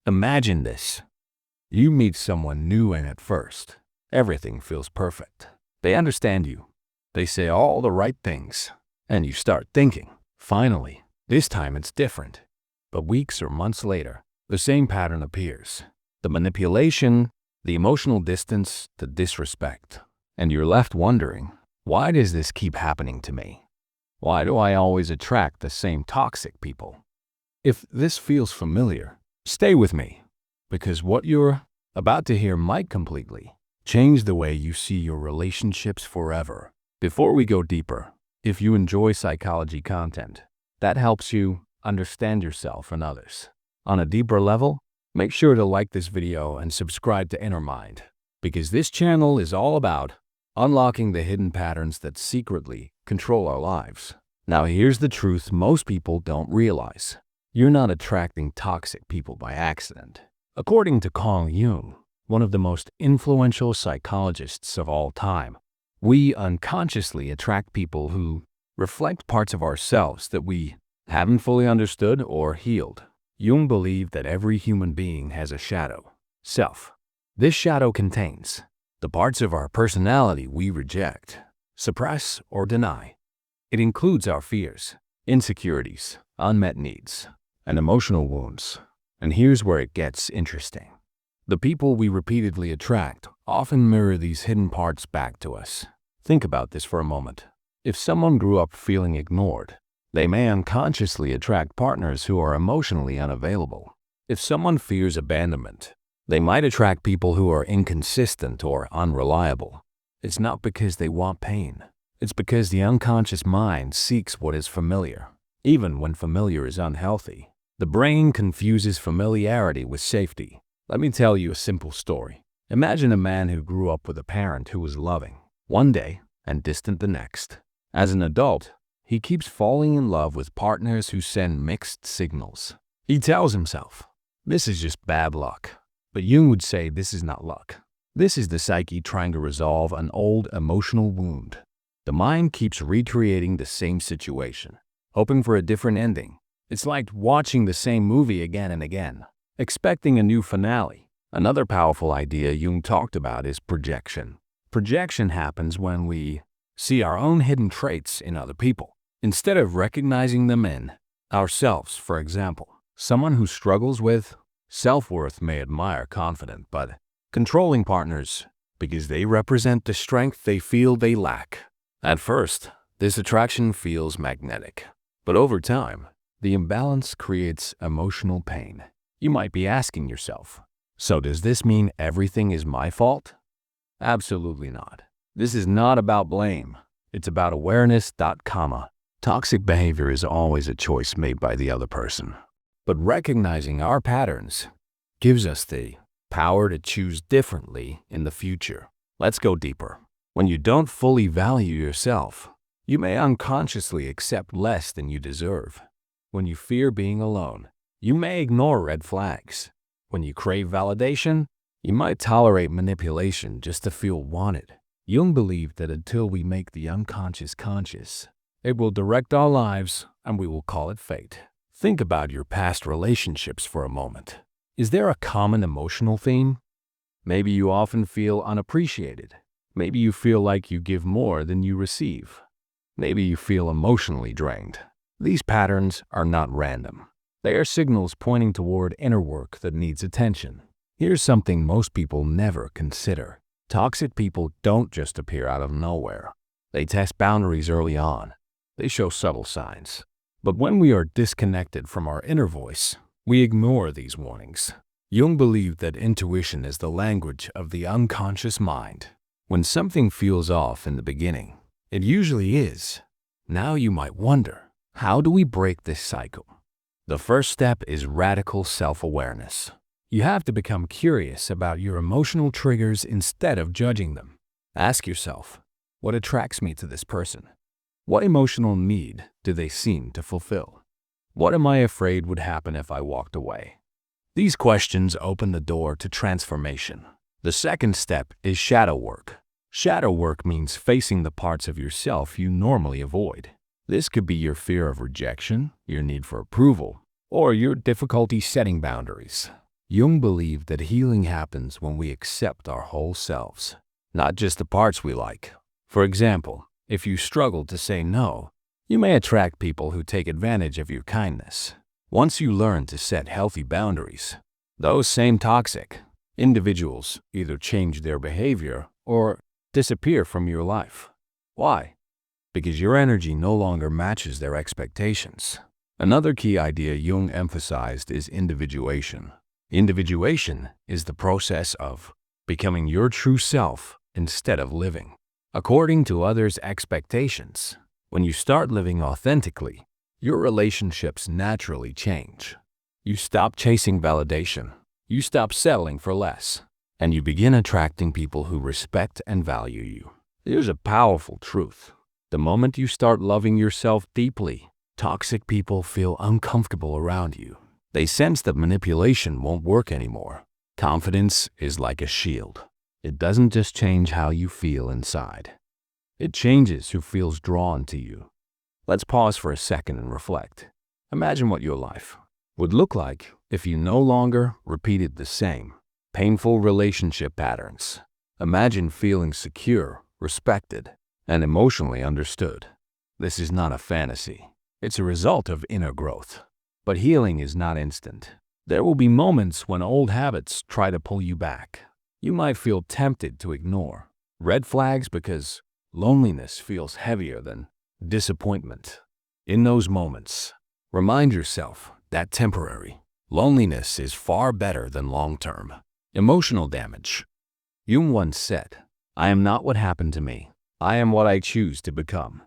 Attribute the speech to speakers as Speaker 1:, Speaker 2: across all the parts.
Speaker 1: Imagine this. You meet someone new and at first, everything feels perfect. They understand you. They say all the right things. And you start thinking, finally, this time it's different. But weeks or months later, the same pattern appears. The manipulation, the emotional distance, the disrespect. And you're left wondering, why does this keep happening to me? Why do I always attract the same toxic people? If this feels familiar, stay with me, because what you're about to hear might completely change the way you see your relationships forever. Before we go deeper, if you enjoy psychology content that helps you understand yourself and others on a deeper level, make sure to like this video and subscribe to Inner Mind, because this channel is all about unlocking the hidden patterns that secretly control our lives. Now here's the truth most people don't realize. You're not attracting toxic people by accident. According to Carl Jung, one of the most influential psychologists of all time, we unconsciously attract people who reflect parts of ourselves that we haven't fully understood or healed. Jung believed that every human being has a shadow, self. This shadow contains the parts of our personality we reject, suppress, or deny. It includes our fears, insecurities, unmet needs, and emotional wounds. And here's where it gets interesting. The people we repeatedly attract often mirror these hidden parts back to us. Think about this for a moment. If someone grew up feeling ignored, they may unconsciously attract partners who are emotionally unavailable. If someone fears abandonment, they might attract people who are inconsistent or unreliable. It's not because they want pain. It's because the unconscious mind seeks what is familiar, even when familiar is unhealthy. The brain confuses familiarity with safety. Let me tell you a simple story. Imagine a man who grew up with a parent who was loving one day and distant the next. As an adult, he keeps falling in love with partners who send mixed signals. He tells himself, this is just bad luck. But Jung would say this is not luck. This is the psyche trying to resolve an old emotional wound. The mind keeps recreating the same situation, hoping for a different ending. It's like watching the same movie again and again, expecting a new finale. Another powerful idea Jung talked about is projection. Projection happens when we see our own hidden traits in other people, instead of recognizing them in ourselves. For example, someone who struggles with self-worth may admire confident but controlling partners because they represent the strength they feel they lack. At first, this attraction feels magnetic, but over time, the imbalance creates emotional pain. You might be asking yourself, so does this mean everything is my fault? Absolutely not. This is not about blame. It's about awareness. Toxic behavior is always a choice made by the other person. But recognizing our patterns gives us the power to choose differently in the future. Let's go deeper. When you don't fully value yourself, you may unconsciously accept less than you deserve. When you fear being alone, you may ignore red flags. When you crave validation, you might tolerate manipulation just to feel wanted. Jung believed that until we make the unconscious conscious, it will direct our lives and we will call it fate. Think about your past relationships for a moment. Is there a common emotional theme? Maybe you often feel unappreciated. Maybe you feel like you give more than you receive. Maybe you feel emotionally drained. These patterns are not random. They are signals pointing toward inner work that needs attention. Here's something most people never consider. Toxic people don't just appear out of nowhere. They test boundaries early on. They show subtle signs. But when we are disconnected from our inner voice, we ignore these warnings. Jung believed that intuition is the language of the unconscious mind. When something feels off in the beginning, it usually is. Now you might wonder, how do we break this cycle? The first step is radical self-awareness. You have to become curious about your emotional triggers instead of judging them. Ask yourself, what attracts me to this person? What emotional need do they seem to fulfill? What am I afraid would happen if I walked away? These questions open the door to transformation. The second step is shadow work. Shadow work means facing the parts of yourself you normally avoid. This could be your fear of rejection, your need for approval, or your difficulty setting boundaries. Jung believed that healing happens when we accept our whole selves, not just the parts we like. For example, if you struggle to say no, you may attract people who take advantage of your kindness. Once you learn to set healthy boundaries, those same toxic individuals either change their behavior or disappear from your life. Why? Because your energy no longer matches their expectations. Another key idea Jung emphasized is individuation. Individuation is the process of becoming your true self instead of living according to others' expectations. When you start living authentically, your relationships naturally change. You stop chasing validation, you stop settling for less, and you begin attracting people who respect and value you. Here's a powerful truth. The moment you start loving yourself deeply, toxic people feel uncomfortable around you. They sense that manipulation won't work anymore. Confidence is like a shield. It doesn't just change how you feel inside. It changes who feels drawn to you. Let's pause for a second and reflect. Imagine what your life would look like if you no longer repeated the same painful relationship patterns. Imagine feeling secure, respected, and emotionally understood. This is not a fantasy. It's a result of inner growth. But healing is not instant. There will be moments when old habits try to pull you back. You might feel tempted to ignore red flags because loneliness feels heavier than disappointment. In those moments, remind yourself that temporary loneliness is far better than long-term emotional damage. Jung once said, "I am not what happened to me. I am what I choose to become."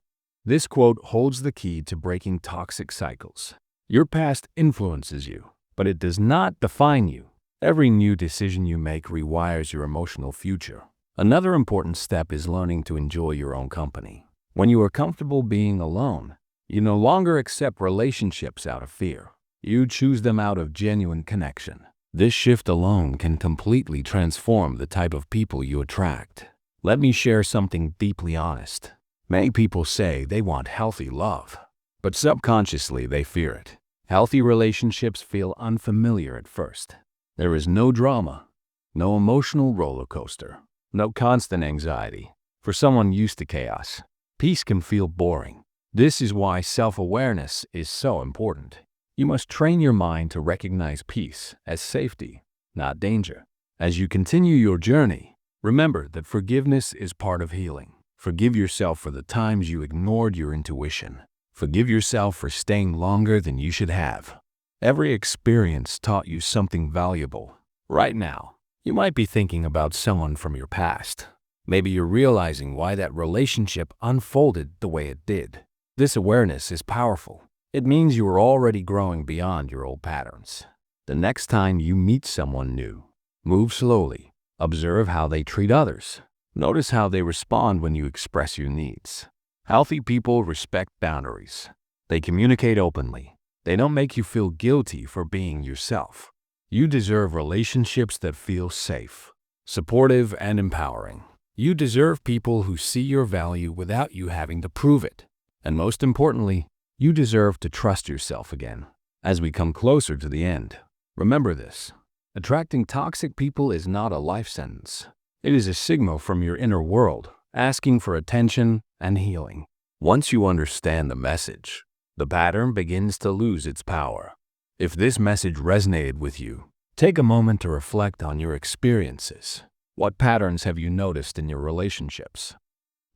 Speaker 1: This quote holds the key to breaking toxic cycles. Your past influences you, but it does not define you. Every new decision you make rewires your emotional future. Another important step is learning to enjoy your own company. When you are comfortable being alone, you no longer accept relationships out of fear. You choose them out of genuine connection. This shift alone can completely transform the type of people you attract. Let me share something deeply honest. Many people say they want healthy love, but subconsciously they fear it. Healthy relationships feel unfamiliar at first. There is no drama, no emotional roller coaster, no constant anxiety. For someone used to chaos, peace can feel boring. This is why self-awareness is so important. You must train your mind to recognize peace as safety, not danger. As you continue your journey, remember that forgiveness is part of healing. Forgive yourself for the times you ignored your intuition. Forgive yourself for staying longer than you should have. Every experience taught you something valuable. Right now, you might be thinking about someone from your past. Maybe you're realizing why that relationship unfolded the way it did. This awareness is powerful. It means you are already growing beyond your old patterns. The next time you meet someone new, move slowly. Observe how they treat others. Notice how they respond when you express your needs. Healthy people respect boundaries. They communicate openly. They don't make you feel guilty for being yourself. You deserve relationships that feel safe, supportive, and empowering. You deserve people who see your value without you having to prove it. And most importantly, you deserve to trust yourself again. As we come closer to the end, remember this. Attracting toxic people is not a life sentence. It is a signal from your inner world, asking for attention and healing. Once you understand the message, the pattern begins to lose its power. If this message resonated with you, take a moment to reflect on your experiences. What patterns have you noticed in your relationships?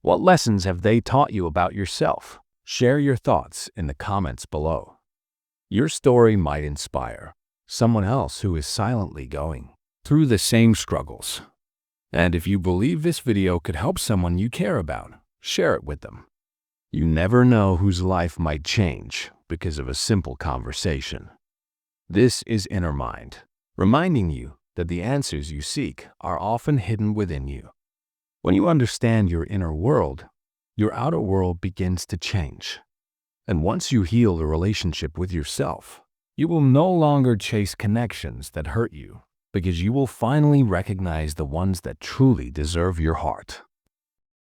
Speaker 1: What lessons have they taught you about yourself? Share your thoughts in the comments below. Your story might inspire someone else who is silently going through the same struggles. And if you believe this video could help someone you care about, share it with them. You never know whose life might change because of a simple conversation. This is Inner Mind, reminding you that the answers you seek are often hidden within you. When you understand your inner world, your outer world begins to change. And once you heal the relationship with yourself, you will no longer chase connections that hurt you, because you will finally recognize the ones that truly deserve your heart.